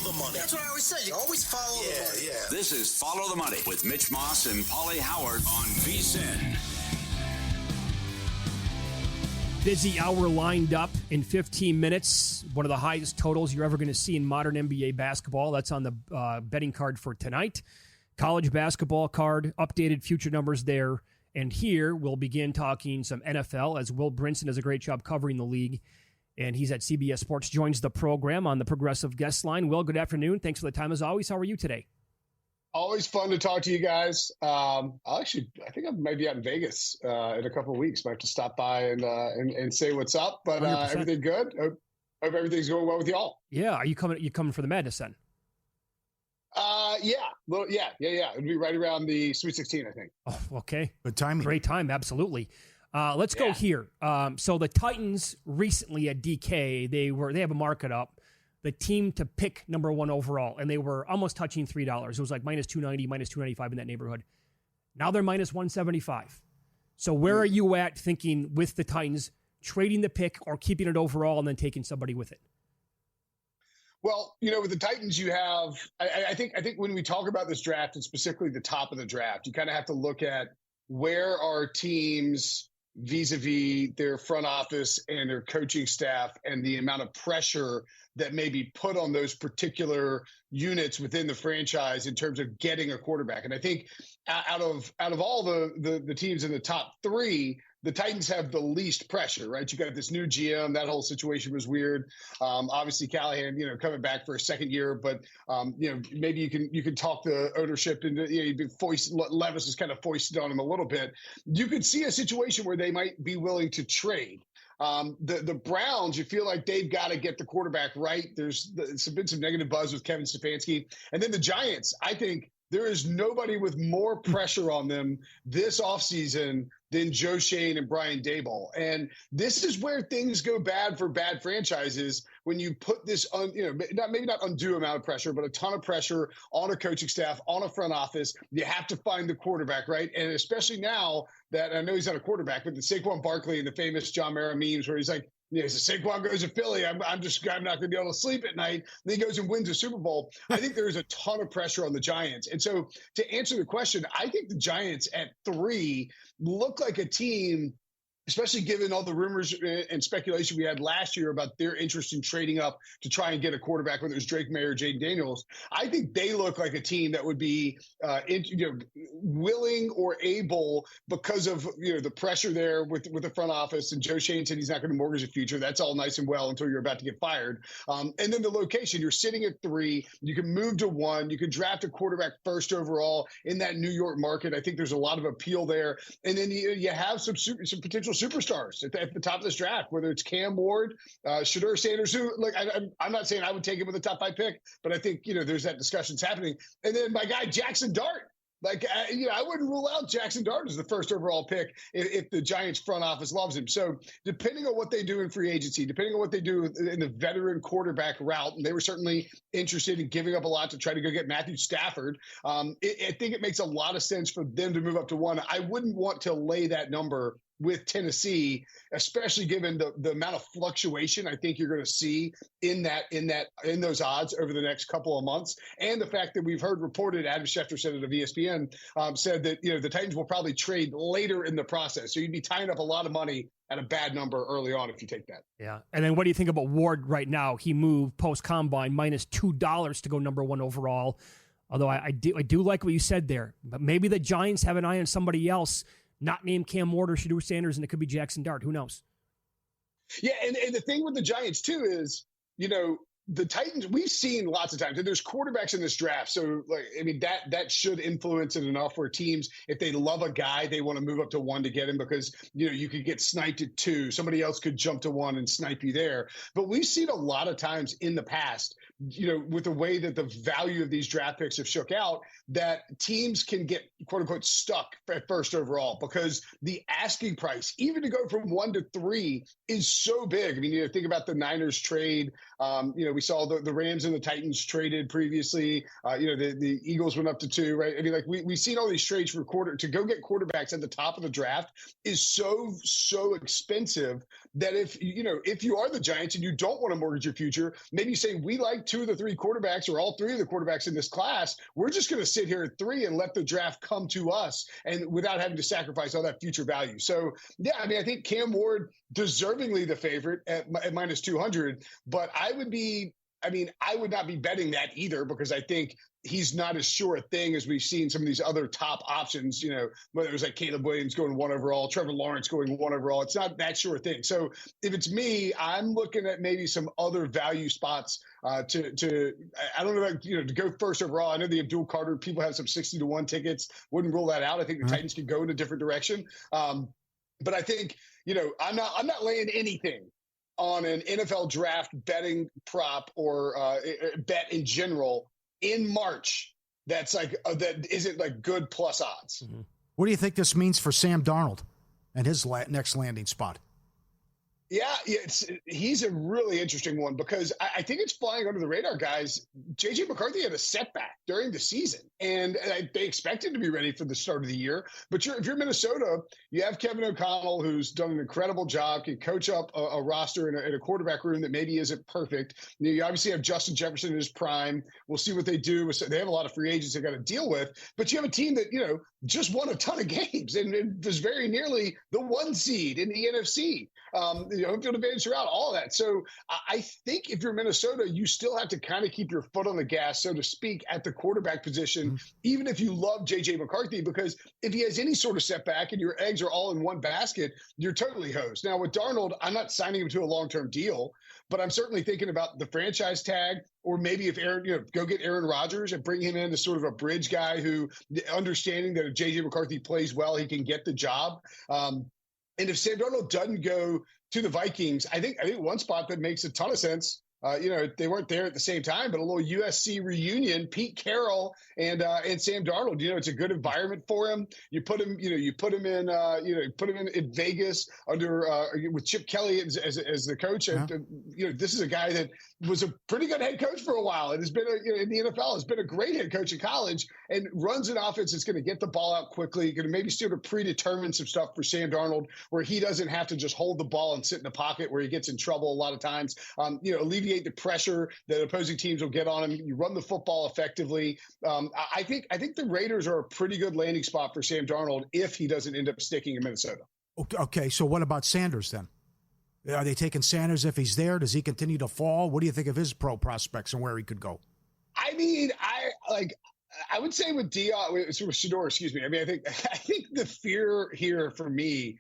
the money. That's what I always say. You always follow the money. Yeah. This is Follow the Money with Mitch Moss and Pauly Howard on VSiN. Busy hour lined up in 15 minutes. One of the highest totals you're ever going to see in modern NBA basketball. That's on the betting card for tonight. College basketball card, updated future numbers there. And here we'll begin talking some NFL as Will Brinson does a great job covering the league. And he's at CBS Sports, joins the program on the Progressive Guest Line. Will, good afternoon. Thanks for the time as always. How are you today? Always fun to talk to you guys. I think I might be out in Vegas in a couple of weeks. Might have to stop by and say what's up. But everything good. Hope everything's going well with y'all. Yeah. Are you coming for the Madness then? Yeah. It'd be right around the Sweet 16, I think. Oh, okay. Good timing. Great time. Absolutely. Let's go here. So the Titans recently at DK, they have a market up. The team to pick number one overall, and they were almost touching $3. It was like minus 290, minus 295 in that neighborhood. Now they're minus 175. So where are you at thinking with the Titans trading the pick or keeping it overall and then taking somebody with it? Well, with the Titans, you have. I think when we talk about this draft, and specifically the top of the draft, you kind of have to look at where are teams vis-a-vis their front office and their coaching staff and the amount of pressure that may be put on those particular units within the franchise in terms of getting a quarterback. And I think out of all the teams in the top three, the Titans have the least pressure, right? You got this new GM. That whole situation was weird. Obviously, Callahan, coming back for a second year, but maybe you can talk the ownership and Levis is kind of foisted on him a little bit. You could see a situation where they might be willing to trade. The Browns, you feel like they've got to get the quarterback right. There's been some negative buzz with Kevin Stefanski, and then the Giants. I think there is nobody with more pressure on them this offseason than Joe Shane and Brian Daboll. And this is where things go bad for bad franchises when you put this maybe not undue amount of pressure, but a ton of pressure on a coaching staff, on a front office. You have to find the quarterback, right? And especially now that I know he's not a quarterback, but the Saquon Barkley and the famous John Mara memes where he's like, so Saquon goes to Philly. I'm not going to be able to sleep at night. And he goes and wins a Super Bowl. I think there's a ton of pressure on the Giants. And so to answer the question, I think the Giants at 3 look like a team, especially given all the rumors and speculation we had last year about their interest in trading up to try and get a quarterback, whether it's Drake May or Jaden Daniels. I think they look like a team that would be willing or able because of the pressure there with the front office. And Joe Shane said he's not going to mortgage a future. That's all nice and well until you're about to get fired. And then the location, you're sitting at 3. You can move to 1. You can draft a quarterback first overall in that New York market. I think there's a lot of appeal there. And then you have some potential superstars at the top of this draft, whether it's Cam Ward, Shedeur Sanders, who, look, I'm not saying I would take him with a top 5 pick, but I think, there's that discussion's happening. And then my guy, Jackson Dart. I wouldn't rule out Jackson Dart as the first overall pick if the Giants front office loves him. So depending on what they do in free agency, depending on what they do in the veteran quarterback route, and they were certainly interested in giving up a lot to try to go get Matthew Stafford. I think it makes a lot of sense for them to move up to 1. I wouldn't want to lay that number with Tennessee, especially given the amount of fluctuation I think you're going to see in those odds over the next couple of months, and the fact that we've heard reported, Adam Schefter said it of ESPN, said that the Titans will probably trade later in the process, so you'd be tying up a lot of money at a bad number early on if you take that. Yeah, and then what do you think about Ward right now? He moved post combine minus $2 to go number 1 overall. Although I do like what you said there, but maybe the Giants have an eye on somebody else. Not named Cam Ward or Shedeur Sanders, and it could be Jackson Dart. Who knows? Yeah, and the thing with the Giants, too, is, the Titans, we've seen lots of times, and there's quarterbacks in this draft. So, that should influence it enough where teams, if they love a guy, they want to move up to 1 to get him because, you could get sniped at 2. Somebody else could jump to 1 and snipe you there. But we've seen a lot of times in the past, with the way that the value of these draft picks have shook out, that teams can get, quote unquote, stuck at first overall because the asking price, even to go from 1 to 3, is so big. I mean, think about the Niners trade. We saw the Rams and the Titans traded previously. The Eagles went up to 2, right? I mean, we've seen all these trades to go get quarterbacks at the top of the draft is so expensive that if you are the Giants and you don't want to mortgage your future, maybe you say, we like 2 of the 3 quarterbacks or all 3 of the quarterbacks in this class. We're just going to sit here at 3 and let the draft come to us and without having to sacrifice all that future value. So, yeah, I mean, I think Cam Ward deservingly the favorite at minus 200, but I would not be betting that either, because I think he's not as sure a thing as we've seen some of these other top options, whether it was like Caleb Williams going 1 overall, Trevor Lawrence going 1 overall. It's not that sure a thing. So if it's me, I'm looking at maybe some other value spots I don't know about, to go first overall. I know the Abdul Carter, people have some 60-1 tickets. Wouldn't rule that out. I think the Titans could go in a different direction. But I think, I'm not laying anything on an NFL draft betting prop or bet in general in March that's that isn't like good plus odds. Mm-hmm. What do you think this means for Sam Darnold and his next landing spot? Yeah, he's a really interesting one because I think it's flying under the radar, guys. J.J. McCarthy had a setback during the season, and they expect him to be ready for the start of the year. But if you're Minnesota, you have Kevin O'Connell, who's done an incredible job, can coach up a roster in a quarterback room that maybe isn't perfect. You obviously have Justin Jefferson in his prime. We'll see what they do. They have a lot of free agents they got to deal with. But you have a team that, just won a ton of games and was very nearly the 1 seed in the NFC. Home field advantage throughout, all of that. So I think if you're Minnesota, you still have to kind of keep your foot on the gas, so to speak, at the quarterback position, even if you love J.J. McCarthy, because if he has any sort of setback and your eggs are all in one basket, you're totally hosed. Now with Darnold, I'm not signing him to a long-term deal, but I'm certainly thinking about the franchise tag, or maybe if Aaron, go get Aaron Rodgers and bring him in as sort of a bridge guy who, understanding that if J.J. McCarthy plays well, he can get the job. And if Sam Darnold doesn't go to the Vikings, I think one spot that makes a ton of sense, they weren't there at the same time, but a little USC reunion, Pete Carroll and Sam Darnold. It's a good environment for him. You put him in Vegas under with Chip Kelly as the coach. Yeah. And, this is a guy that was a pretty good head coach for a while, and has been in the NFL, has been a great head coach in college, and runs an offense that's going to get the ball out quickly, going to maybe sort of predetermine some stuff for Sam Darnold, where he doesn't have to just hold the ball and sit in the pocket where he gets in trouble a lot of times. Alleviate the pressure that opposing teams will get on him. You run the football effectively. I think the Raiders are a pretty good landing spot for Sam Darnold if he doesn't end up sticking in Minnesota. Okay, so what about Sanders then? Are they taking Sanders if he's there? Does he continue to fall? What do you think of his pro prospects and where he could go? I mean, I would say with Shedeur, excuse me. I mean, I think the fear here for me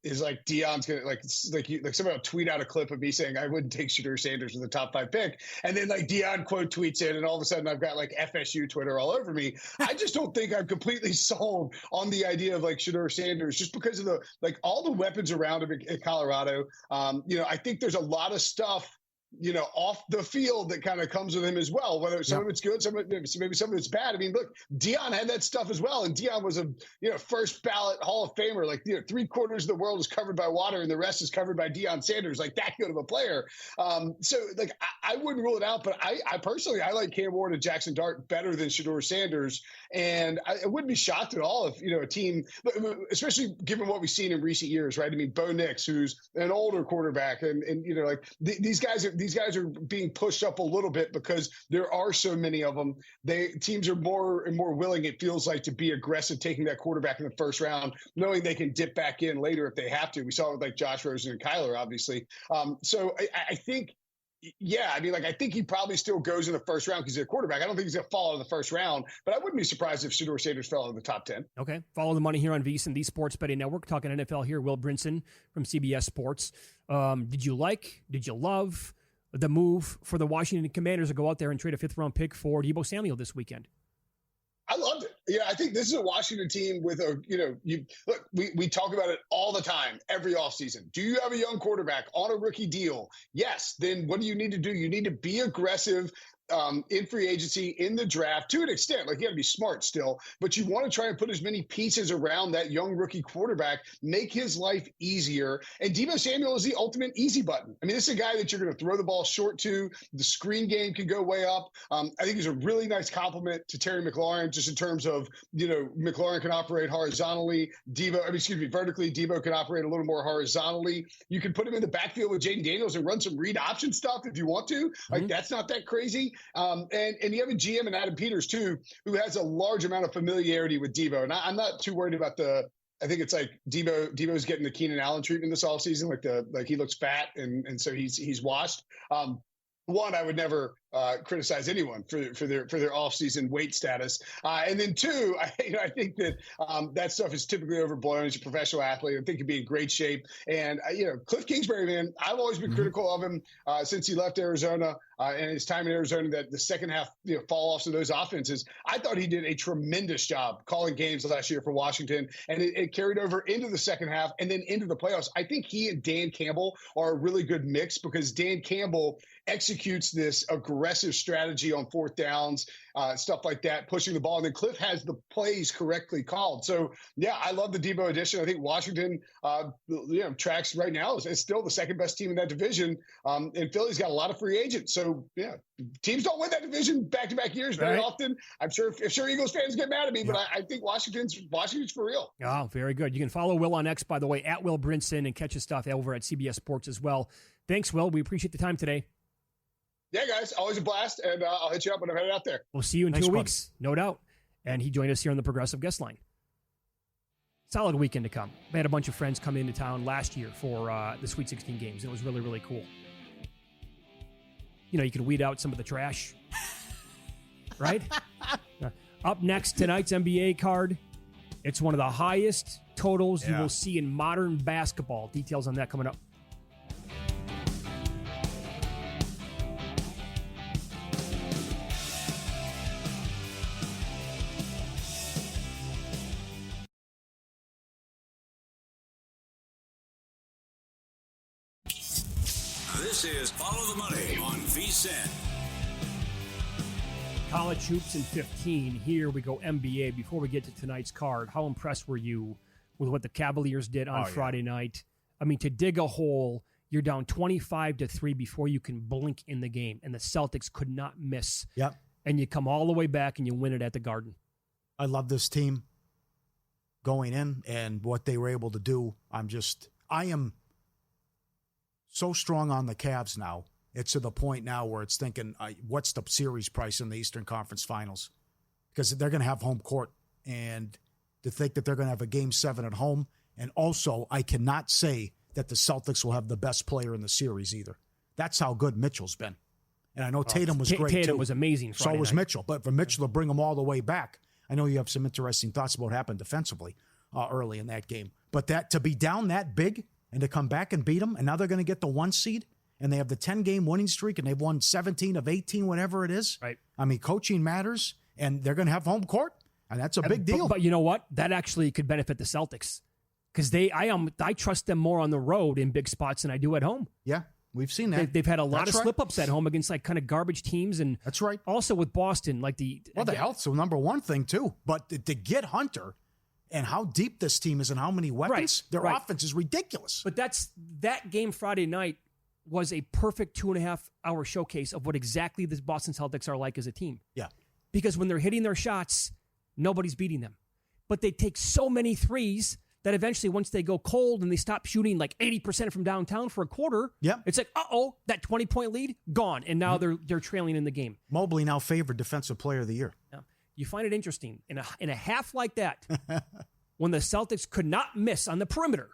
is like Deion's gonna like somebody will tweet out a clip of me saying I wouldn't take Shedeur Sanders with the top 5 pick, and then like Deion quote tweets in, and all of a sudden I've got like FSU Twitter all over me. I just don't think I'm completely sold on the idea of like Shedeur Sanders just because of the all the weapons around him in Colorado. I think there's a lot of stuff off the field that kind of comes with him as well, whether some of it's good, maybe some of it's bad. I mean, look, Deion had that stuff as well. And Deion was a, first ballot Hall of Famer, 3/4 of the world is covered by water and the rest is covered by Deion Sanders, like that good of a player. I wouldn't rule it out, but I personally, I like Cam Ward and Jackson Dart better than Shedeur Sanders. And I wouldn't be shocked at all if, a team, especially given what we've seen in recent years, right? I mean, Bo Nix, who's an older quarterback and these guys are being pushed up a little bit because there are so many of them. Teams are more and more willing, it feels like, to be aggressive taking that quarterback in the first round, knowing they can dip back in later if they have to. We saw it with like Josh Rosen and Kyler, obviously. So I think, I think he probably still goes in the first round because he's a quarterback. I don't think he's going to fall in the first round, but I wouldn't be surprised if Shedeur Sanders fell in the top 10. Okay. Follow the money here on VSiN, the Sports Betting Network. Talking NFL here. Will Brinson from CBS Sports. Did you love the move for the Washington Commanders to go out there and trade a 5th-round pick for Deebo Samuel this weekend? I loved it. Yeah, I think this is a Washington team with we talk about it all the time, every offseason. Do you have a young quarterback on a rookie deal? Yes. Then what do you need to do? You need to be aggressive in free agency, in the draft, to an extent. Like, you got to be smart still, but you want to try and put as many pieces around that young rookie quarterback, make his life easier. And Deebo Samuel is the ultimate easy button. I mean, this is a guy that you're going to throw the ball short to. The screen game can go way up. I think he's a really nice compliment to Terry McLaurin, just in terms of, McLaurin can operate horizontally. Vertically. Deebo can operate a little more horizontally. You can put him in the backfield with Jaden Daniels and run some read option stuff if you want to. Like, that's not that crazy. And you have a GM in Adam Peters, too, who has a large amount of familiarity with Deebo. And I'm not too worried about I think it's like Deebo's getting the Keenan Allen treatment this offseason. Like he looks fat, and so he's washed. One, I would never criticize anyone for their offseason weight status, and then two, I think that that stuff is typically overblown. He's a professional athlete. I think he'd be in great shape. And Cliff Kingsbury, man, I've always been critical of him since he left Arizona and his time in Arizona. That the second half fall offs of those offenses, I thought he did a tremendous job calling games last year for Washington, and it carried over into the second half and then into the playoffs. I think he and Dan Campbell are a really good mix, because Dan Campbell executes this aggressive strategy on fourth downs, stuff like that, pushing the ball. And then Cliff has the plays correctly called. So, yeah, I love the Deebo addition. I think Washington, tracks right now is still the second best team in that division. And Philly's got a lot of free agents. So, yeah, teams don't win that division back-to-back years very often. I'm sure Eagles fans get mad at me, but I think Washington's for real. Oh, very good. You can follow Will on X, by the way, at Will Brinson, and catch his stuff over at CBS Sports as well. Thanks, Will. We appreciate the time today. Yeah, guys, always a blast, and I'll hit you up when I'm headed out there. We'll see you in 2 weeks, no doubt. And he joined us here on the Progressive Guest Line. Solid weekend to come. We had a bunch of friends come into town last year for the Sweet 16 games. It was really, really cool. You can weed out some of the trash, right? Up next, tonight's NBA card. It's one of the highest totals you will see in modern basketball. Details on that coming up. This is Follow the Money on VSiN. College hoops in 15. Here we go, NBA. Before we get to tonight's card, how impressed were you with what the Cavaliers did on Friday night? I mean, to dig a hole, you're down 25-3 before you can blink in the game, and the Celtics could not miss. Yep. And you come all the way back and you win it at the Garden. I love this team going in and what they were able to do. I am so strong on the Cavs now. It's to the point now where it's thinking, what's the series price in the Eastern Conference Finals? Because they're going to have home court. And to think that they're going to have a Game 7 at home. And also, I cannot say that the Celtics will have the best player in the series either. That's how good Mitchell's been. And I know Tatum was great, Tatum too. was amazing Friday So was night. Mitchell. But for Mitchell to bring them all the way back, I know you have some interesting thoughts about what happened defensively early in that game. But that to be down that big and to come back and beat them, and now they're going to get the 1 seed, and they have the 10-game winning streak, and they've won 17 of 18, whatever it is. Right. I mean, coaching matters, and they're going to have home court, and that's a big deal. But you know what? That actually could benefit the Celtics, because I trust them more on the road in big spots than I do at home. Yeah, we've seen that. They've had a lot of slip-ups at home against like kind of garbage teams, and that's right. Also with Boston, like the health's the number one thing too. But to get Hunter. And how deep this team is and how many weapons. Their offense is ridiculous. But that game Friday night was a perfect 2.5-hour showcase of what exactly the Boston Celtics are like as a team. Yeah. Because when they're hitting their shots, nobody's beating them. But they take so many threes that eventually once they go cold and they stop shooting like 80% from downtown for a quarter, it's like, that 20-point lead, gone. And now they're trailing in the game. Mobley now favored Defensive Player of the Year. Yeah. You find it interesting in a half like that, when the Celtics could not miss on the perimeter,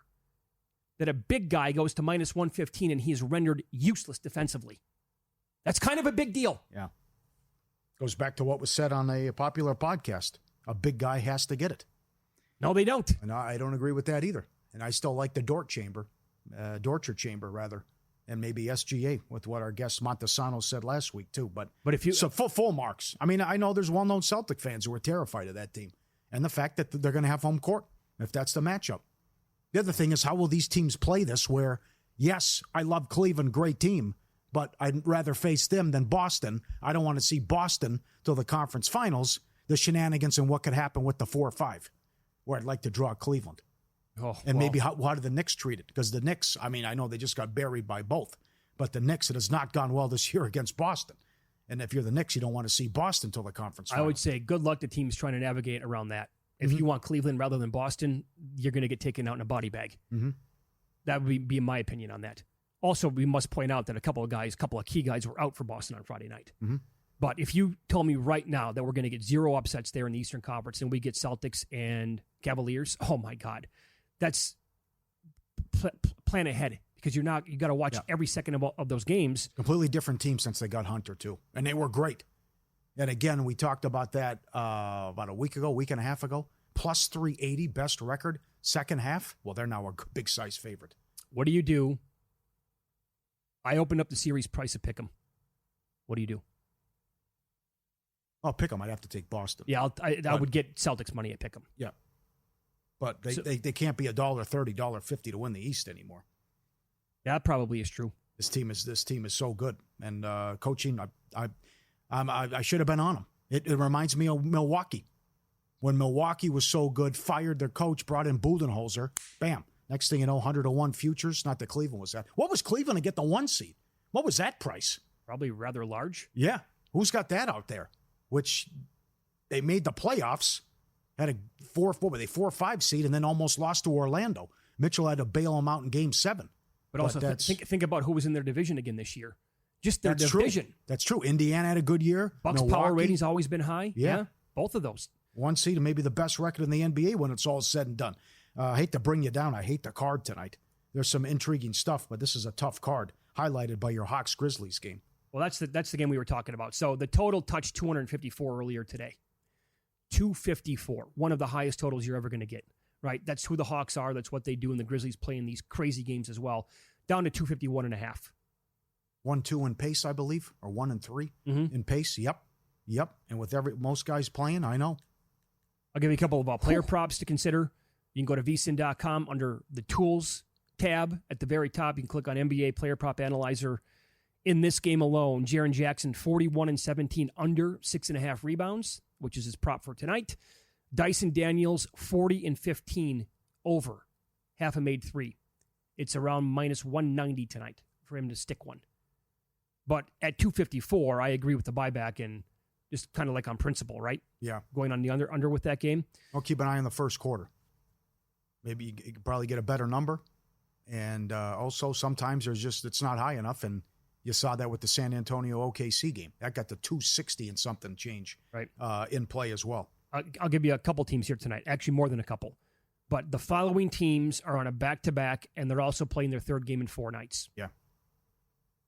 that a big guy goes to minus 115 and he is rendered useless defensively. That's kind of a big deal. Yeah. Goes back to what was said on a popular podcast. A big guy has to get it. No, they don't. And I don't agree with that either. And I still like the Dortcher chamber, rather. And maybe SGA with what our guest Montesano said last week, too. But if you so full marks. I mean, I know there's well-known Celtic fans who are terrified of that team. And the fact that they're going to have home court, if that's the matchup. The other thing is, how will these teams play this where, yes, I love Cleveland, great team, but I'd rather face them than Boston. I don't want to see Boston till the conference finals, the shenanigans and what could happen with the 4 or 5, where I'd like to draw Cleveland. Maybe how do the Knicks treat it? Because the Knicks, I mean, I know they just got buried by both, but the Knicks, it has not gone well this year against Boston. And if you're the Knicks, you don't want to see Boston till the conference finals. I would say good luck to teams trying to navigate around that. If you want Cleveland rather than Boston, you're going to get taken out in a body bag. That would be my opinion on that. Also, we must point out that a couple of key guys were out for Boston on Friday night. But if you told me right now that we're going to get 0 upsets there in the Eastern Conference and we get Celtics and Cavaliers, oh my God, that's plan ahead, because you got to watch every second of those games. Completely different team since they got Hunter too, and they were great. And again, we talked about that about a week and a half ago. Plus 380, best record, second half. Well, they're now a big size favorite. What do you do? I opened up the series price of Pick'em. What do you do? Oh, Pick'em. I'd have to take Boston. Yeah, I would get Celtics money at Pick'em. Yeah. But they can't be $1.30, $1.50 to win the East anymore. That probably is true. This team is so good, and coaching. I should have been on them. It reminds me of Milwaukee, when Milwaukee was so good, fired their coach, brought in Budenholzer. Bam! Next thing you know, 100-1 futures. Not that Cleveland was that. What was Cleveland to get the 1 seed? What was that price? Probably rather large. Yeah, who's got that out there? Which they made the playoffs. Had a 4 or 5 seed and then almost lost to Orlando. Mitchell had to bail them out in Game 7. But also think about who was in their division again this year. Just their division. That's true. Indiana had a good year. Bucks Milwaukee, power rating's always been high. Yeah. Both of those. 1 seed and maybe the best record in the NBA when it's all said and done. I hate to bring you down. I hate the card tonight. There's some intriguing stuff, but this is a tough card, highlighted by your Hawks-Grizzlies game. Well, that's the game we were talking about. So the total touched 254 earlier today. 254, one of the highest totals you're ever going to get, right? That's who the Hawks are. That's what they do, and the Grizzlies play in these crazy games as well. Down to 251.5. 1-2 in pace, I believe, or 1-3 in pace. Yep. And with most guys playing, I know. I'll give you a couple of player props to consider. You can go to vsin.com under the Tools tab at the very top. You can click on NBA Player Prop Analyzer. In this game alone, Jaren Jackson, 41-17 under 6.5 rebounds, which is his prop for tonight. Dyson Daniels, 40-15 over half a made 3. It's around minus 190 tonight for him to stick one. But at 254, I agree with the buyback and just kind of like on principle, right? Yeah. Going on the under with that game. I'll keep an eye on the first quarter. Maybe you could probably get a better number. And also sometimes it's not high enough. And you saw that with the San Antonio OKC game. That got to 260 and something change in play as well. I'll give you a couple teams here tonight. Actually, more than a couple. But the following teams are on a back-to-back, and they're also playing their third game in 4 nights. Yeah.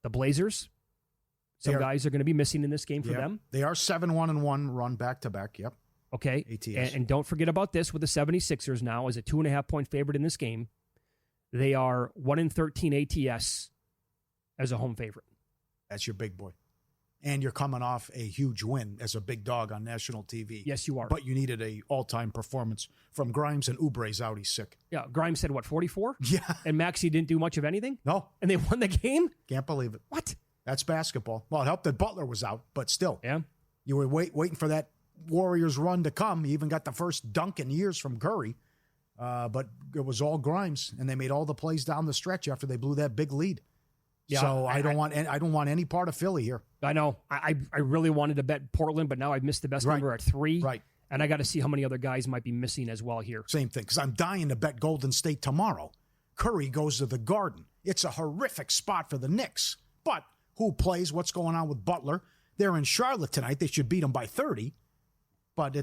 The Blazers. Some guys are going to be missing in this game for them. They are 7-1-1 run back-to-back. Yep. Okay. ATS. And don't forget about this with the 76ers now as a 2.5-point favorite in this game. They are 1-13 ATS as a home favorite. That's your big boy. And you're coming off a huge win as a big dog on national TV. Yes, you are. But you needed a all-time performance from Grimes, and Oubre's out. He's sick. Yeah, Grimes said, 44? Yeah. And Maxey didn't do much of anything? No. And they won the game? Can't believe it. What? That's basketball. Well, it helped that Butler was out, but still. Yeah. You were waiting for that Warriors run to come. You even got the first dunk in years from Curry. But it was all Grimes, and they made all the plays down the stretch after they blew that big lead. Yeah, so I don't want any part of Philly here. I know. I really wanted to bet Portland, but now I've missed the best number at 3. Right. And I got to see how many other guys might be missing as well here. Same thing, because I'm dying to bet Golden State tomorrow. Curry goes to the Garden. It's a horrific spot for the Knicks. But who plays? What's going on with Butler? They're in Charlotte tonight. They should beat them by 30. But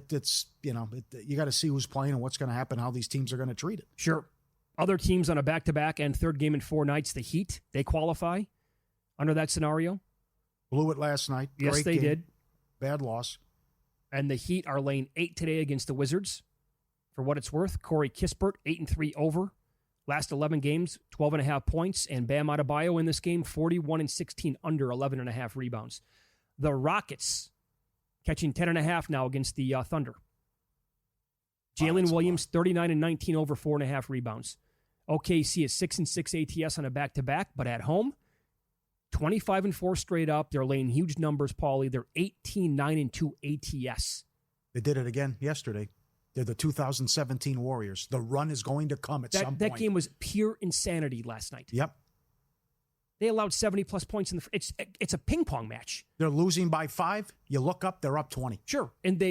you got to see who's playing and what's going to happen, how these teams are going to treat it. Sure. Other teams on a back-to-back and third game in 4 nights, the Heat, they qualify under that scenario. Blew it last night. Yes, Great they game. did. Bad loss. And the Heat are laying 8 today against the Wizards. For what it's worth, Corey Kispert, 8-3 over. Last 11 games, 12.5 points. And Bam Adebayo in this game, 41-16 under, 11.5 rebounds. The Rockets catching 10.5 now against the Thunder. Jalen Williams, 39-19 over, 4.5 rebounds. OKC is 6-6 ATS on a back-to-back, but at home, 25-4 straight up. They're laying huge numbers, Pauly. They're 18-9-2 ATS. They did it again yesterday. They're the 2017 Warriors. The run is going to come at some point. That game was pure insanity last night. Yep. They allowed 70-plus points in it's a ping pong match. They're losing by 5. You look up, they're up 20. Sure. And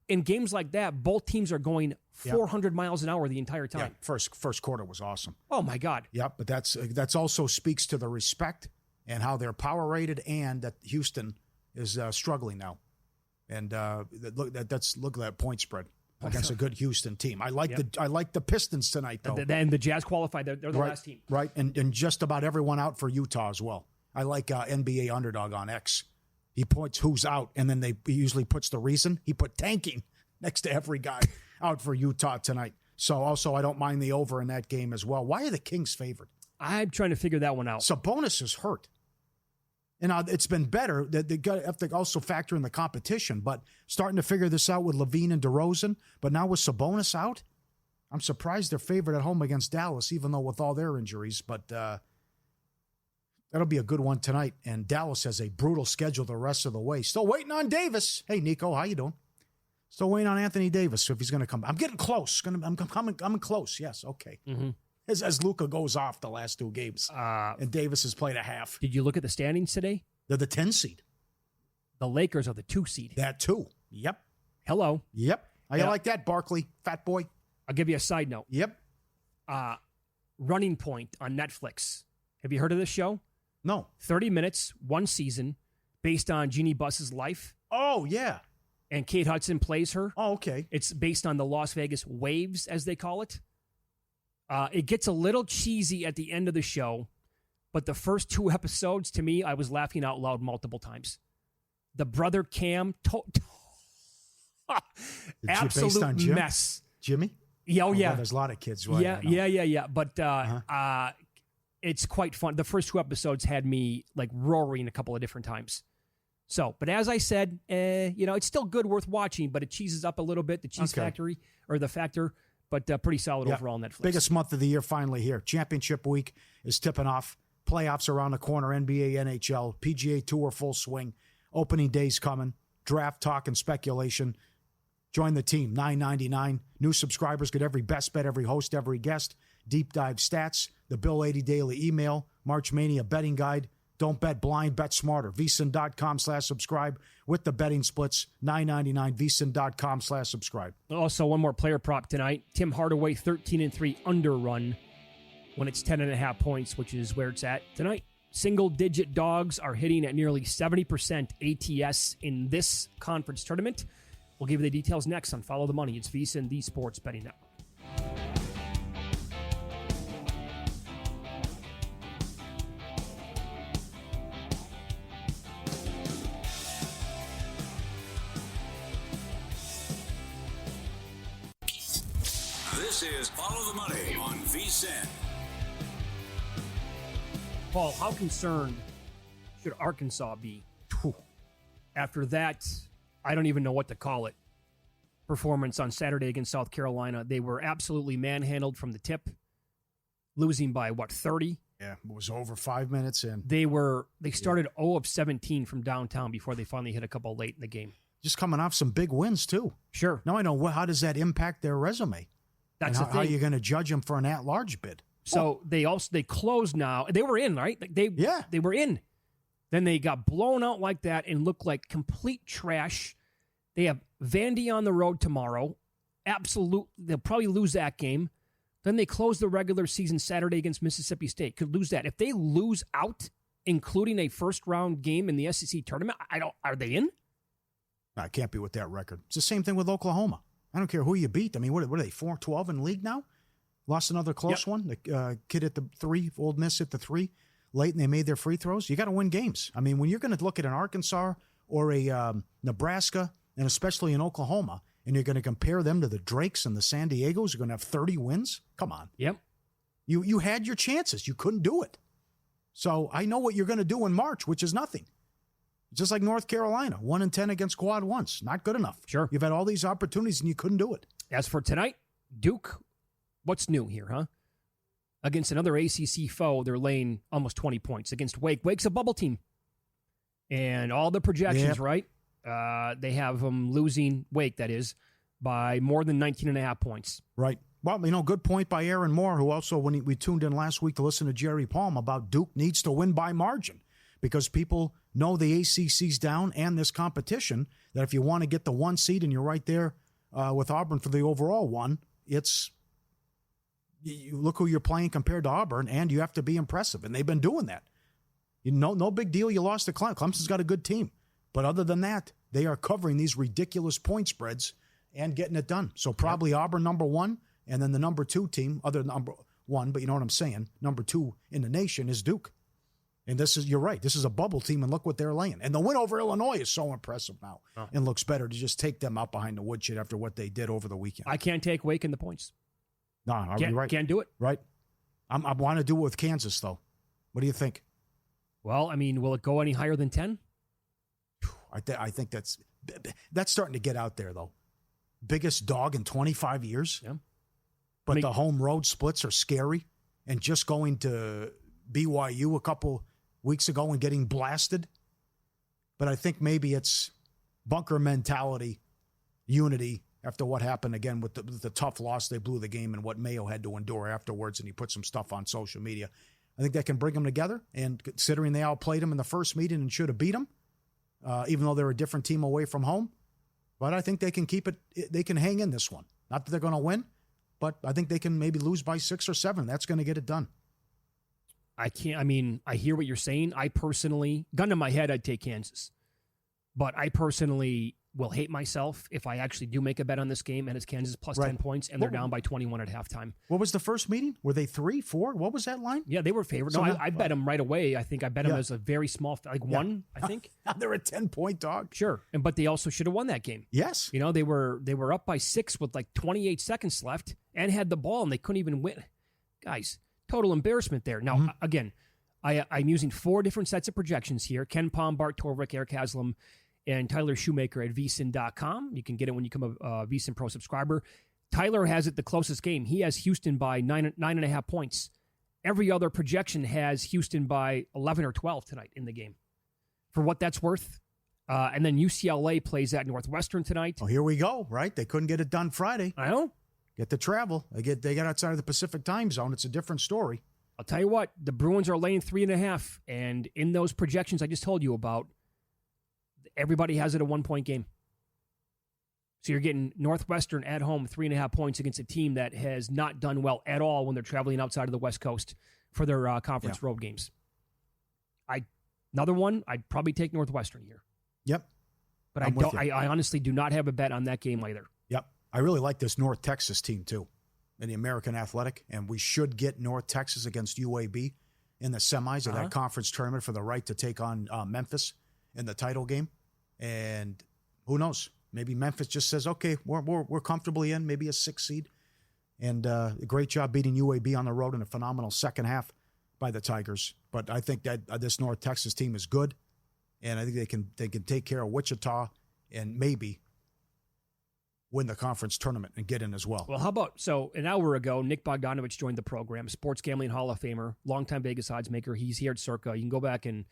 in games like that, both teams are going 400 miles an hour the entire time. Yeah, first quarter was awesome. Oh my God. Yep, but that's also speaks to the respect and how they're power rated, and that Houston is struggling now. And look at that point spread against a good Houston team. I like the Pistons tonight, though. And the Jazz qualified. They're the last team. Right, and just about everyone out for Utah as well. I like NBA Underdog on X. He points who's out, and then he usually puts the reason. He put tanking next to every guy out for Utah tonight. So also, I don't mind the over in that game as well. Why are the Kings favored? I'm trying to figure that one out. Sabonis is hurt. And it's been better. They have to also factor in the competition, but starting to figure this out with Levine and DeRozan. But now with Sabonis out, I'm surprised they're favored at home against Dallas, even though with all their injuries. But that'll be a good one tonight. And Dallas has a brutal schedule the rest of the way. Still waiting on Davis. Hey, Nico, how you doing? Still waiting on Anthony Davis if he's going to come. I'm getting close. I'm coming close. Yes, okay. Mm-hmm. As Luka goes off the last 2 games, and Davis has played a half. Did you look at the standings today? They're the 10 seed. The Lakers are the 2 seed. That too. Yep. Hello. Yep. How you like that, Barkley, fat boy? I'll give you a side note. Yep. Running Point on Netflix. Have you heard of this show? No. 30 minutes, 1 season, based on Jeannie Buss's life. Oh, yeah. And Kate Hudson plays her. Oh, okay. It's based on the Las Vegas Waves, as they call it. It gets a little cheesy at the end of the show, but the first 2 episodes, to me, I was laughing out loud multiple times. The brother Cam, absolute mess. Jimmy? Yeah, oh, yeah. There's a lot of kids. Right? Yeah. But it's quite fun. The first 2 episodes had me like roaring a couple of different times. So, but as I said, it's still good, worth watching, but it cheeses up a little bit, the cheese factory or the factor. But pretty solid overall on Netflix. Biggest month of the year finally here. Championship week is tipping off. Playoffs around the corner. NBA, NHL, PGA Tour full swing. Opening day's coming. Draft talk and speculation. Join the team. $9.99. New subscribers get every best bet, every host, every guest. Deep dive stats. The Bill 80 Daily email. March Mania betting guide. Don't bet blind, bet smarter. VSiN.com/subscribe with the betting splits. $9.99. VSiN.com/subscribe. Also, one more player prop tonight. Tim Hardaway, 13-3 under run when it's 10.5 points, which is where it's at tonight. Single-digit dogs are hitting at nearly 70% ATS in this conference tournament. We'll give you the details next on Follow the Money. It's VSiN, the Sports Betting Network. This is Follow the Money on VSiN. Paul, how concerned should Arkansas be after that, I don't even know what to call it, performance on Saturday against South Carolina? They were absolutely manhandled from the tip, losing by, 30? Yeah, it was over 5 minutes in. They started 0 of 17 from downtown before they finally hit a couple late in the game. Just coming off some big wins, too. Sure. Now I know, how does that impact their resume? That's the thing. How are you going to judge them for an at-large bid? So they closed now. They were in, right? They were in. Then they got blown out like that and looked like complete trash. They have Vandy on the road tomorrow. They'll probably lose that game. Then they close the regular season Saturday against Mississippi State. Could lose that. If they lose out, including a first-round game in the SEC tournament, are they in? No, it can't be with that record. It's the same thing with Oklahoma. I don't care who you beat. I mean, what are they, 4-12 in the league now? Lost another close one. The kid at the 3, Old Miss at the 3, late, and they made their free throws. You got to win games. I mean, when you're going to look at an Arkansas or a Nebraska, and especially in Oklahoma, and you're going to compare them to the Drakes and the San Diegos, you're going to have 30 wins? Come on. Yep. You had your chances. You couldn't do it. So I know what you're going to do in March, which is nothing. Just like North Carolina, 1-10 against quad once. Not good enough. Sure. You've had all these opportunities and you couldn't do it. As for tonight, Duke, what's new here, huh? Against another ACC foe, they're laying almost 20 points. Against Wake. Wake's a bubble team. And all the projections, right? They have them losing, Wake, that is, by more than 19.5 points. Right. Well, good point by Aaron Moore, who also, when we tuned in last week to listen to Jerry Palm about Duke needs to win by margin because people know the ACC's down and this competition, that if you want to get the 1 seed and you're right there with Auburn for the overall one, you look who you're playing compared to Auburn, and you have to be impressive, and they've been doing that. No big deal you lost to Clemson. Clemson's got a good team. But other than that, they are covering these ridiculous point spreads and getting it done. So probably Auburn number 1, and then the number 2 team, other number 1, but you know what I'm saying, number 2 in the nation is Duke. And you're right, this is a bubble team, and look what they're laying. And the win over Illinois is so impressive now, and looks better to just take them out behind the woodshed after what they did over the weekend. I can't take Wake in the points. No, you're right. Can't do it. Right. I want to do it with Kansas, though. What do you think? Well, will it go any higher than 10? I think that's starting to get out there, though. Biggest dog in 25 years. Yeah. But the home road splits are scary. And just going to BYU a couple weeks ago and getting blasted. But I think maybe it's bunker mentality, unity, after what happened again with the tough loss. They blew the game and what Mayo had to endure afterwards, and he put some stuff on social media. I think that can bring them together, and considering they outplayed them in the first meeting and should have beat them, even though they're a different team away from home. But I think they can keep it. They can hang in this one. Not that they're going to win, but I think they can maybe lose by 6 or 7. That's going to get it done. I hear what you're saying. I personally, gun to my head, I'd take Kansas. But I personally will hate myself if I actually do make a bet on this game and it's Kansas plus 10 points and they're down by 21 at halftime. What was the first meeting? Were they 3, 4? What was that line? Yeah, they were favored. No, I bet them right away. I think I bet them as a very small, 1, I think. They're a 10-point dog. Sure. But they also should have won that game. Yes. They were up by 6 with 28 seconds left and had the ball, and they couldn't even win. Guys, total embarrassment there. Now, again, I'm using 4 different sets of projections here. Ken Palm, Bart Torvik, Eric Haslam, and Tyler Shoemaker at vsin.com. You can get it when you become a vsin Pro subscriber. Tyler has it the closest game. He has Houston by 9.5 points. Every other projection has Houston by 11 or 12 tonight in the game. For what that's worth. And then UCLA plays at Northwestern tonight. Oh, here we go, right? They couldn't get it done Friday. I know. Get to travel. They get outside of the Pacific time zone. It's a different story. I'll tell you what, the Bruins are laying 3.5. And in those projections I just told you about, everybody has it a 1-point game. So you're getting Northwestern at home 3.5 points against a team that has not done well at all when they're traveling outside of the West Coast for their conference road games. Another one, I'd probably take Northwestern here. Yep. But I honestly do not have a bet on that game either. Yep. I really like this North Texas team too in the American Athletic, and we should get North Texas against UAB in the semis of that conference tournament for the right to take on Memphis in the title game. And who knows? Maybe Memphis just says, okay, we're comfortably in, maybe a 6 seed. And a great job beating UAB on the road in a phenomenal second half by the Tigers. But I think that this North Texas team is good, and I think they can take care of Wichita and maybe win the conference tournament and get in as well. Well, how about, so an hour ago, Nick Bogdanovich joined the program, sports gambling Hall of Famer, longtime Vegas odds maker. He's here at Circa. You can go back and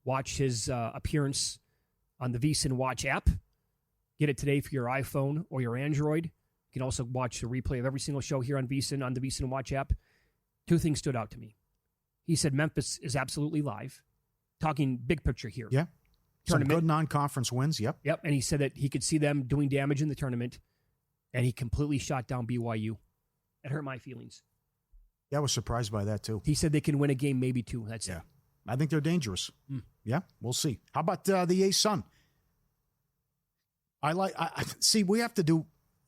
watch his appearance on the VSiN Watch app. Get it today for your iPhone or your Android. You can also watch the replay of every single show here on VSiN on the VSiN Watch app. 2 things stood out to me. He said Memphis is absolutely live. Talking big picture here. Yeah. Tournament. Some good non-conference wins, yep. Yep, and he said that he could see them doing damage in the tournament, and he completely shot down BYU. That hurt my feelings. Yeah, I was surprised by that, too. He said they can win a game, maybe 2. That's it. I think they're dangerous. Yeah, we'll see. How about the A-Sun? See, we have to do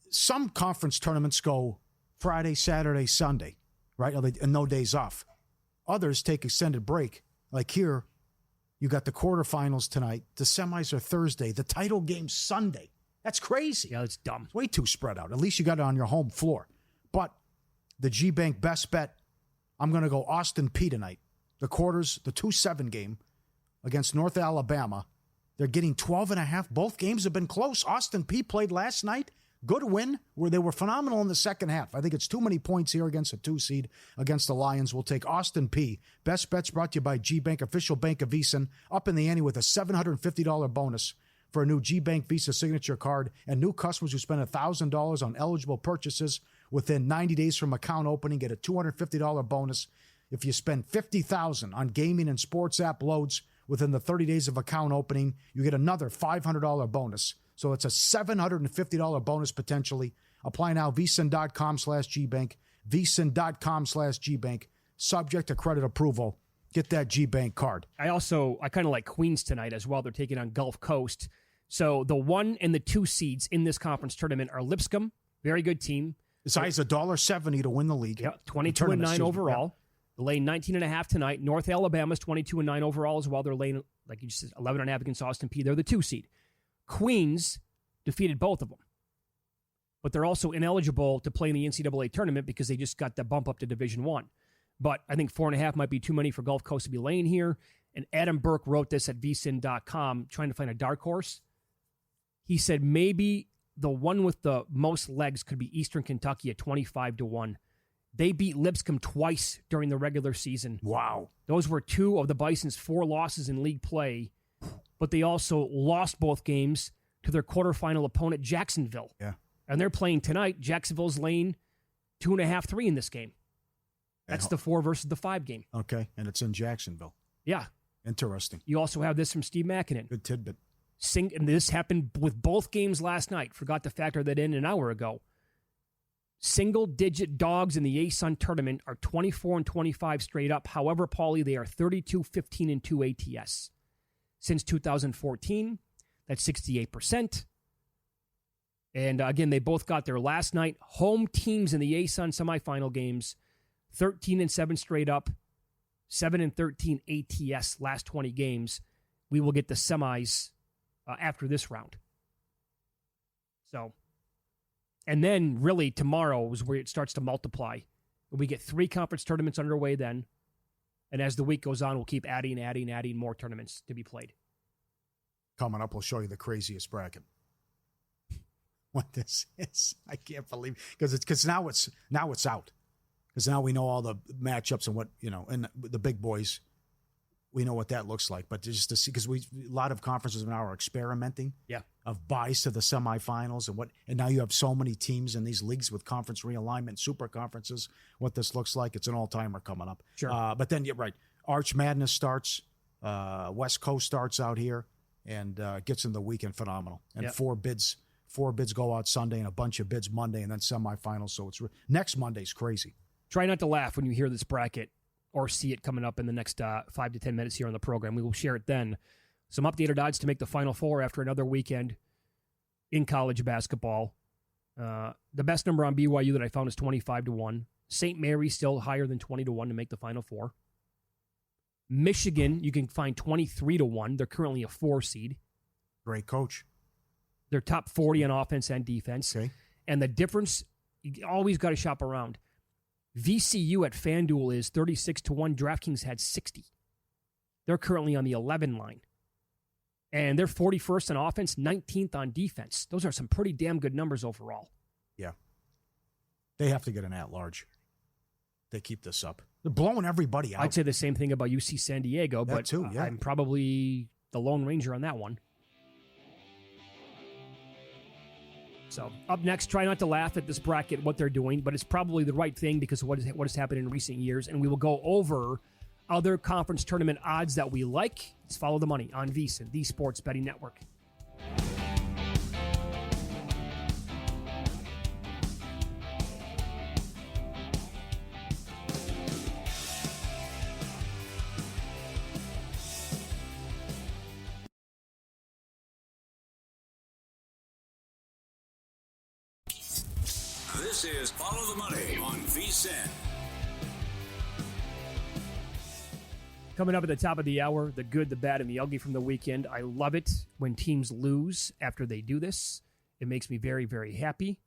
some conference tournaments go Friday, Saturday, Sunday, right? And no days off. Others take extended break. Like here, you got the quarterfinals tonight. The semis are Thursday. The title game's Sunday. That's crazy. Yeah, that's dumb. It's way too spread out. At least you got it on your home floor. But the G-Bank best bet, I'm going to go Austin P tonight. The quarters, the 2-7 game against North Alabama. They're getting 12.5. Both games have been close. Austin P played last night. Good win where they were phenomenal in the second half. I think it's too many points here against a 2 seed against the Lions. We'll take Austin P. Best bets brought to you by G-Bank, official bank of VSiN, up in the ante with a $750 bonus for a new G-Bank Visa signature card, and new customers who spend $1,000 on eligible purchases within 90 days from account opening get a $250 bonus. If you spend $50,000 on gaming and sports app loads within the 30 days of account opening, you get another $500 bonus. So it's a $750 bonus potentially. Apply now, vsin.com/GBank, vsin.com/GBank, subject to credit approval. Get that G-Bank card. I kind of like Queens tonight as well. They're taking on Gulf Coast. So the 1 and the 2 seeds in this conference tournament are Lipscomb, very good team. The size $1.70 to win the league. Yeah, 22-9 overall. They're laying 19.5 tonight. North Alabama's 22-9 overall as well. They're laying, like you just said, 11.5 against Austin P. They're the 2 seed. Queens defeated both of them. But they're also ineligible to play in the NCAA tournament because they just got the bump up to Division I. But I think 4.5 might be too many for Gulf Coast to be laying here. And Adam Burke wrote this at vsin.com, trying to find a dark horse. He said maybe the one with the most legs could be Eastern Kentucky at 25-1. They beat Lipscomb twice during the regular season. Wow. Those were 2 of the Bison's 4 losses in league play. But they also lost both games to their quarterfinal opponent, Jacksonville. Yeah. And they're playing tonight. Jacksonville's laying 2.5, 3 in this game. That's the 4 versus the 5 game. Okay, and it's in Jacksonville. Yeah. Interesting. You also have this from Steve Makinen. Good tidbit. And this happened with both games last night. Forgot to factor that in an hour ago. Single-digit dogs in the ASUN tournament are 24-25 straight up. However, Pauly, they are 32-15-2 ATS. Since 2014, that's 68%. And again, they both got there last night. Home teams in the ASUN semifinal games, 13-7 straight up, 7-13 ATS last 20 games. We will get the semis after this round. So, and then really tomorrow is where it starts to multiply. We get 3 conference tournaments underway then. And as the week goes on, we'll keep adding more tournaments to be played. Coming up, we'll show you the craziest bracket. What this is, I can't believe, because now it's out. Because now we know all the matchups and what, and the big boys, we know what that looks like. But just to see, because a lot of conferences now are experimenting, of buys to the semifinals and now you have so many teams in these leagues with conference realignment, super conferences. What this looks like, it's an all timer coming up. Sure. But then you're right, Arch Madness starts, West Coast starts out here, and gets in the weekend phenomenal. And 4 bids go out Sunday, and a bunch of bids Monday, and then semifinals. So it's next Monday's crazy. Try not to laugh when you hear this bracket or see it coming up in the next 5 to 10 minutes here on the program. We will share it then. Some updated odds to make the Final Four after another weekend in college basketball. The best number on BYU that I found is 25-1. St. Mary's still higher than 20-1 to make the Final Four. Michigan, you can find 23-1. They're currently a 4 seed. Great coach. They're top 40 on offense and defense. Okay. And the difference, you always got to shop around. VCU at FanDuel is 36-1. DraftKings had 60. They're currently on the 11 line. And they're 41st on offense, 19th on defense. Those are some pretty damn good numbers overall. Yeah. They have to get an at-large. They keep this up. They're blowing everybody out. I'd say the same thing about UC San Diego, that but too, yeah. I'm probably the Lone Ranger on that one. So up next, try not to laugh at this bracket, what they're doing, but it's probably the right thing because of what has happened in recent years. And we will go over other conference tournament odds that we like. Let's follow the money on VSiN, the Sports Betting Network. This is Follow the Money on VSiN. Coming up at the top of the hour, the good, the bad, and the ugly from the weekend. I love it when teams lose after they do this. It makes me very, very happy.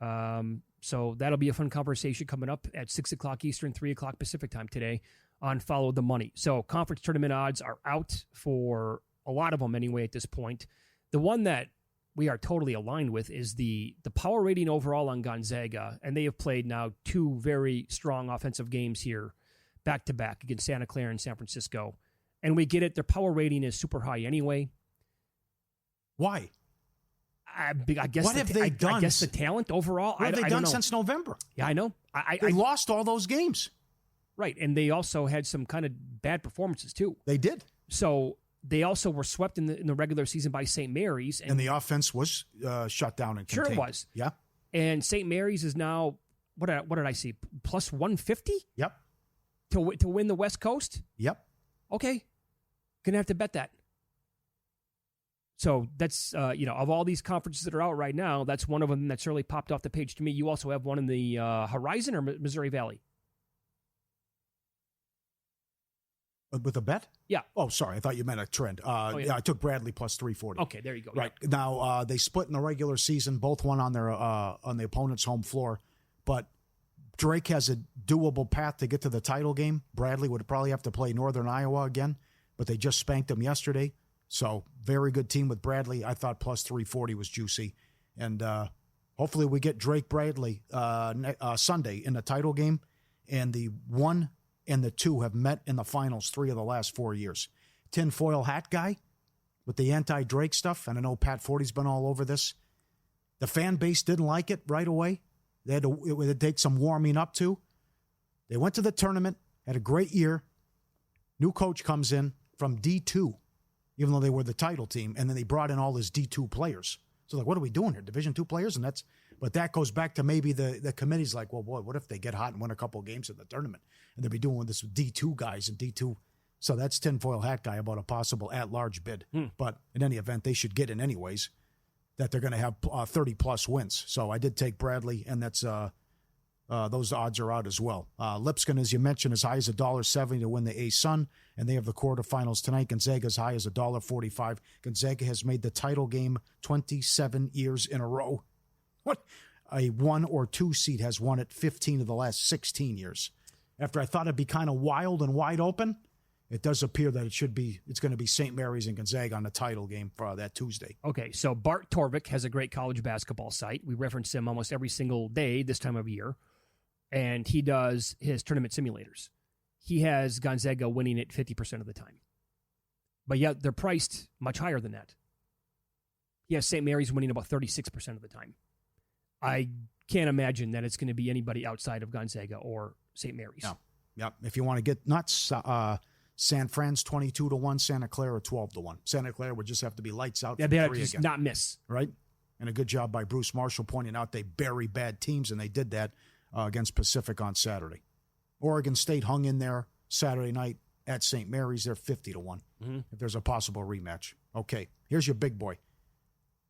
So that'll be a fun conversation coming up at 6 o'clock Eastern, 3 o'clock Pacific time today on Follow the Money. So conference tournament odds are out for a lot of them anyway at this point. The one that we are totally aligned with is the power rating overall on Gonzaga, and they have played now 2 very strong offensive games here back-to-back against Santa Clara and San Francisco. And we get it. Their power rating is super high anyway. Why? I guess what have they done? I guess the talent overall. What have they done since November? Yeah, I know. They lost all those games. Right, and they also had some kind of bad performances too. They did. So they also were swept in the regular season by St. Mary's. And the offense was shut down and contained. Sure it was. Yeah. And St. Mary's is now, what did I see, plus 150? Yep. To win the West Coast? Yep. Okay. Going to have to bet that. So that's, of all these conferences that are out right now, that's one of them that's really popped off the page to me. You also have one in the Horizon or Missouri Valley? With a bet? Yeah. Oh, sorry. I thought you meant a trend. Yeah, I took Bradley plus 340. Okay, there you go. Right. Yeah. Now, they split in the regular season. Both won on their on the opponent's home floor. But Drake has a doable path to get to the title game. Bradley would probably have to play Northern Iowa again, but they just spanked them yesterday. So, very good team with Bradley. I thought plus 340 was juicy. And hopefully we get Drake Bradley Sunday in the title game. And the 1 and the 2 have met in the finals 3 of the last 4 years. Tinfoil hat guy with the anti-Drake stuff, and I know Pat Forty's been all over this. The fan base didn't like it right away. It would take some warming up to. They went to the tournament, had a great year. New coach comes in from D2, even though they were the title team, and then they brought in all his D2 players. So like, what are we doing here? Division II players? But that goes back to maybe the committee's like, well, boy, what if they get hot and win a couple of games in the tournament? And they'll be doing this with D2 guys and D2. So that's tinfoil hat guy about a possible at-large bid. But in any event, they should get in anyways, that they're going to have 30-plus wins. So I did take Bradley, and that's those odds are out as well. Lipscomb, as you mentioned, as high as $1.70 to win the A-Sun, and they have the quarterfinals tonight. Gonzaga as high as $1.45. Gonzaga has made the title game 27 years in a row. What? A 1 or 2 seed has won it 15 of the last 16 years. After I thought it'd be kind of wild and wide open, it does appear that it's going to be St. Mary's and Gonzaga on the title game for that Tuesday. Okay, so Bart Torvik has a great college basketball site. We reference him almost every single day this time of year, and he does his tournament simulators. He has Gonzaga winning it 50% of the time. But yet they're priced much higher than that. He has St. Mary's winning about 36% of the time. I can't imagine that it's going to be anybody outside of Gonzaga or St. Mary's. No. Yep. If you want to get nuts, San Fran's 22-1, Santa Clara 12-1. Santa Clara would just have to be lights out. Yeah, they have to to just not miss. Right? And a good job by Bruce Marshall pointing out they bury bad teams, and they did that against Pacific on Saturday. Oregon State hung in there Saturday night at St. Mary's. They're 50-1 if there's a possible rematch. Okay, here's your big boy.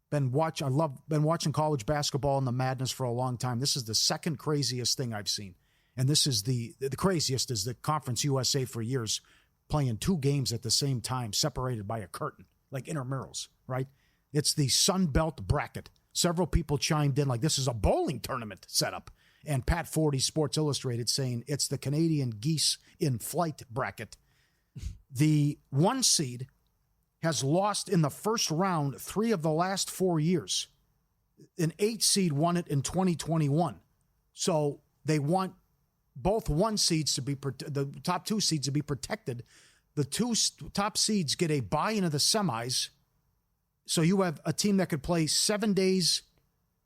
Been watching college basketball and the madness for a long time. This is the second craziest thing I've seen. And this is the craziest is the Conference USA for years playing 2 games at the same time, separated by a curtain, like intramurals, right? It's the Sun Belt bracket. Several people chimed in like this is a bowling tournament setup. And Pat Forty, Sports Illustrated, saying it's the Canadian geese in flight bracket. The 1 seed has lost in the first round 3 of the last 4 years. An 8 seed won it in 2021. So they want both 1 seeds to be the top 2 seeds to be protected. The 2 top seeds get a bye into the semis. So you have a team that could play 7 days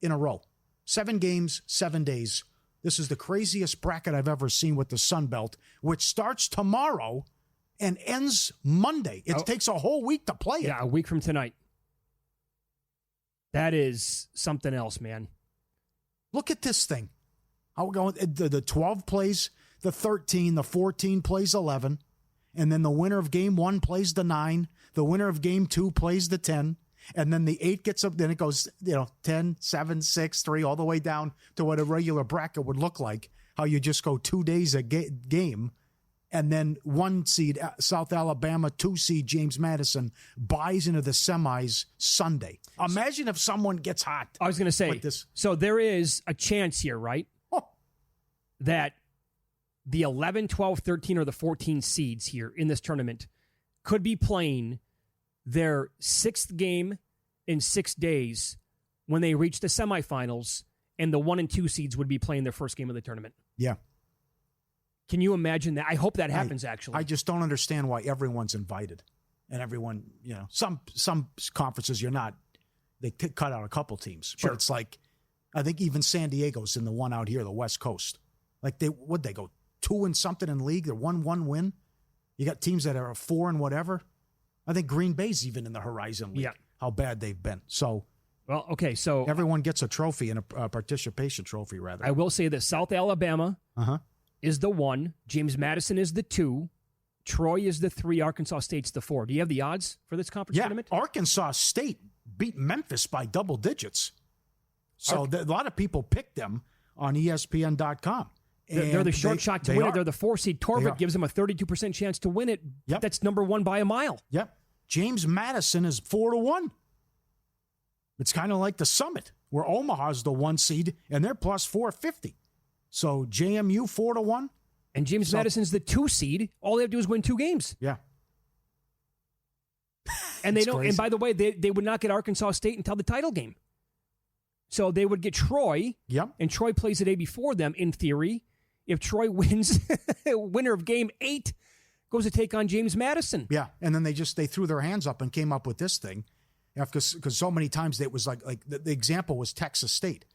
in a row. 7 games, 7 days. This is the craziest bracket I've ever seen with the Sun Belt, which starts tomorrow and ends Monday. It takes a whole week to play it. Yeah, a week from tonight. That is something else, man. Look at this thing. How we're going. The 12 plays the 13, the 14 plays 11, and then the winner of game 1 plays the 9, the winner of game 2 plays the 10, and then the 8 gets up, then it goes, 10, 7, 6, 3, all the way down to what a regular bracket would look like, how you just go 2 days a game, and then 1 seed, South Alabama, 2 seed, James Madison, buys into the semis Sunday. Imagine if someone gets hot. I was going to say, so there is a chance here, right, that the 11, 12, 13, or the 14 seeds here in this tournament could be playing their 6th game in 6 days when they reach the semifinals and the 1 and 2 seeds would be playing their first game of the tournament. Yeah. Can you imagine that? I hope that happens, actually. I just don't understand why everyone's invited. And everyone, some conferences you're not. They cut out a couple teams. Sure. But it's like, I think even San Diego's in the one out here, the West Coast. Like, they go 2 and something in league? They're 1-1 win? You got teams that are 4 and whatever. I think Green Bay's even in the Horizon League. Yeah. How bad they've been. So, well, okay, so everyone gets a trophy and a participation trophy, rather. I will say that South Alabama is the 1. James Madison is the 2. Troy is the 3. Arkansas State's the 4. Do you have the odds for this conference tournament? Arkansas State beat Memphis by double digits. So a lot of people picked them on ESPN.com. They're the short shot to win it. They're the 4 seed. Torvik gives them a 32% chance to win it. Yep. That's number 1 by a mile. Yep. James Madison is 4-1. It's kind of like the Summit, where Omaha's the 1 seed, and they're plus 450. So JMU 4-1. And James Madison's the 2 seed. All they have to do is win 2 games. Yeah. And they don't. Crazy. And by the way, they would not get Arkansas State until the title game. So they would get Troy. Yep. And Troy plays the day before them, in theory. If Troy wins, winner of game 8 goes to take on James Madison. Yeah. And then they threw their hands up and came up with this thing. Because so many times it was like the example was Texas State.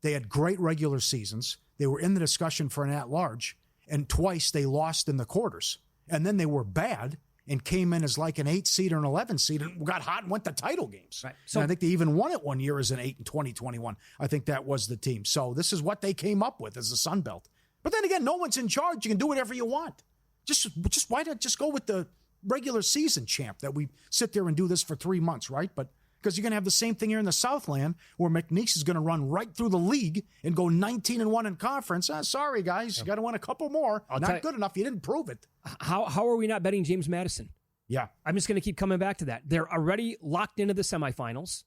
They had great regular seasons. They were in the discussion for an at-large. And twice they lost in the quarters. And then they were bad and came in as like an 8 seed or an 11 seed and got hot and went to title games. Right. So and I think they even won it one year as an 8 in 2021. I think that was the team. So this is what they came up with as the Sun Belt. But then again, no one's in charge. You can do whatever you want. Just why not just go with the regular season champ that we sit there and do this for 3 months, right? But because you're going to have the same thing here in the Southland where McNeese is going to run right through the league and go 19-1 in conference. Sorry, guys. You got to win a couple more. Not good enough. You didn't prove it. How are we not betting James Madison? Yeah. I'm just going to keep coming back to that. They're already locked into the semifinals.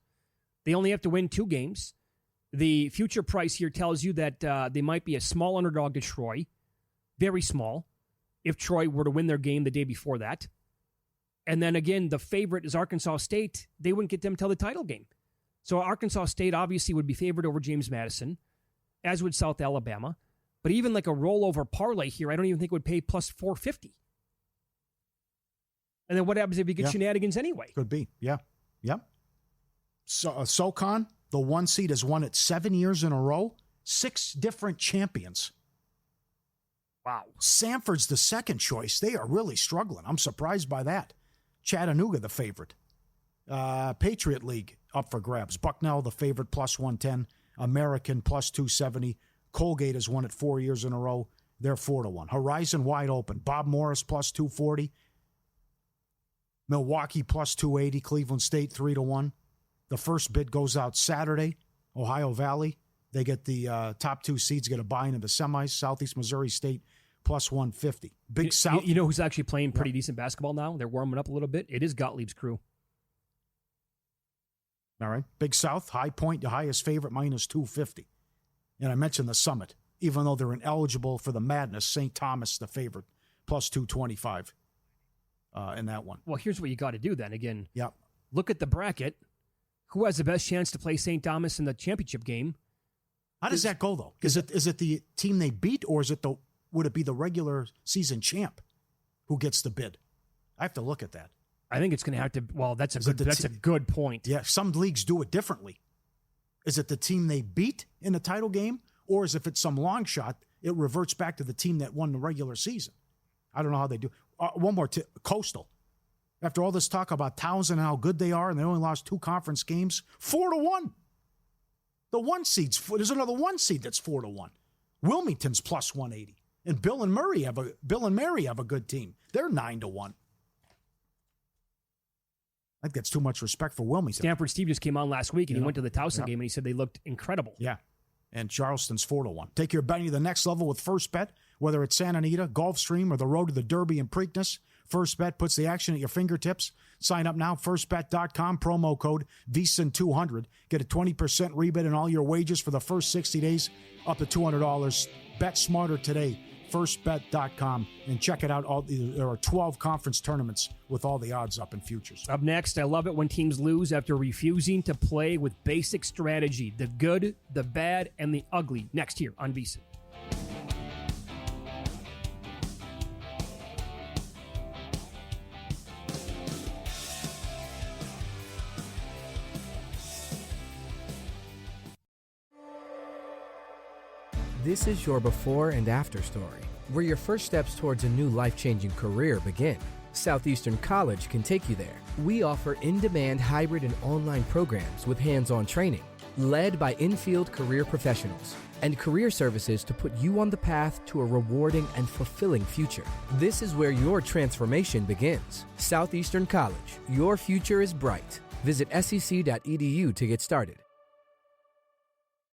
They only have to win 2 games. The future price here tells you that they might be a small underdog to Troy. Very small. If Troy were to win their game the day before that. And then again, the favorite is Arkansas State. They wouldn't get them till the title game. So Arkansas State obviously would be favored over James Madison, as would South Alabama. But even like a rollover parlay here, I don't even think it would pay plus 450. And then what happens if you get shenanigans anyway? Could be. Yeah. Yep. So SoCon, the 1 seed, has won it 7 years in a row. 6 different champions. Wow. Samford's the second choice. They are really struggling. I'm surprised by that. Chattanooga, the favorite. Patriot League, up for grabs. Bucknell, the favorite, plus 110. American, plus 270. Colgate has won it 4 years in a row. They're 4-1. Horizon, wide open. Bob Morris, plus 240. Milwaukee, plus 280. Cleveland State, 3-1. The first bid goes out Saturday. Ohio Valley, they get the top 2 seeds, get a bye into the semis. Southeast Missouri State, plus 150. Big South. You know who's actually playing pretty decent basketball now? They're warming up a little bit. It is Gottlieb's crew. All right. Big South, High Point, the highest favorite, minus 250. And I mentioned the Summit. Even though they're ineligible for the Madness, St. Thomas, the favorite, plus 225 in that one. Well, here's what you got to do then. Again, Yep. Look at the bracket. Who has the best chance to play St. Thomas in the championship game? How does that go, though? Is it the team they beat, or would it be the regular season champ who gets the bid? I have to look at that. I think it's going to have to. Well, that's a good point. Yeah, some leagues do it differently. Is it the team they beat in the title game, or is if it's some long shot, it reverts back to the team that won the regular season? I don't know how they do. One more Coastal. After all this talk about Townsend and how good they are, and they only lost 2 conference games, 4-1. The 1 seed's there's another 1 seed that's 4-1. Wilmington's plus 180, and Bill and Mary have a good team. They're 9-1. I think that's too much respect for Wilmington. Stanford Steve just came on last week, and he went to the Towson game, and he said they looked incredible. Yeah, and Charleston's 4-1. Take your betting to the next level with First Bet, whether it's Santa Anita, Gulfstream, or the road to the Derby and Preakness. First Bet puts the action at your fingertips. Sign up now, firstbet.com, promo code VSIN200. Get a 20% rebate on all your wages for the first 60 days, up to $200. Bet smarter today. firstbet.com, and check it out. There are 12 conference tournaments with all the odds up in futures. Up next, I love it when teams lose after refusing to play with basic strategy. The good, the bad, and the ugly. Next here on VSiN. This is your before and after story, where your first steps towards a new life-changing career begin. Southeastern College can take you there. We offer in-demand hybrid and online programs with hands-on training, led by in-field career professionals, and career services to put you on the path to a rewarding and fulfilling future. This is where your transformation begins. Southeastern College, your future is bright. Visit sec.edu to get started.